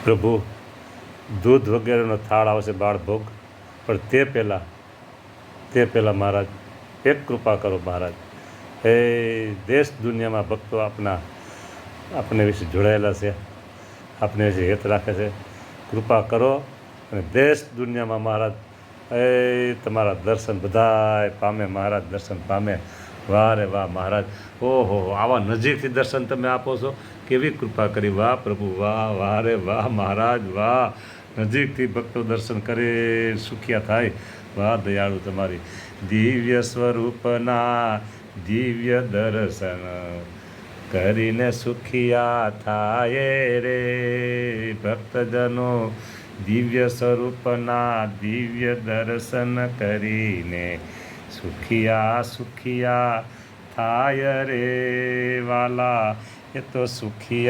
પ્રભુ દૂધ વગેરેનો થાળ આવશે બાળભોગ, પણ તે પહેલાં મહારાજ એક કૃપા કરો મહારાજ. એ દેશ દુનિયામાં ભક્તો આપણે વિશે જોડાયેલા છે, આપણે વિશે હેત રાખે છે. કૃપા કરો અને દેશ દુનિયામાં મહારાજ તમારા દર્શન બધાય પામે મહારાજ, દર્શન પામે. વાહ રે વાહ મહારાજ, ઓહો, આવા નજીકથી દર્શન તમે આપો છો, કેવી કૃપા કરી. વાહ પ્રભુ, વાહ, વાહ રે વાહ મહારાજ, વાહ. નજીકથી ભક્તો દર્શન કરે સુખિયા થાય. વાહ દયાળુ તમારી દિવ્ય સ્વરૂપના દિવ્ય દર્શન કરીને સુખિયા થાય રે ભક્તજનો. દિવ્ય સ્વરૂપના દિવ્ય દર્શન કરીને સુખિયા થાય રે વાલા. એ તો સુખિયા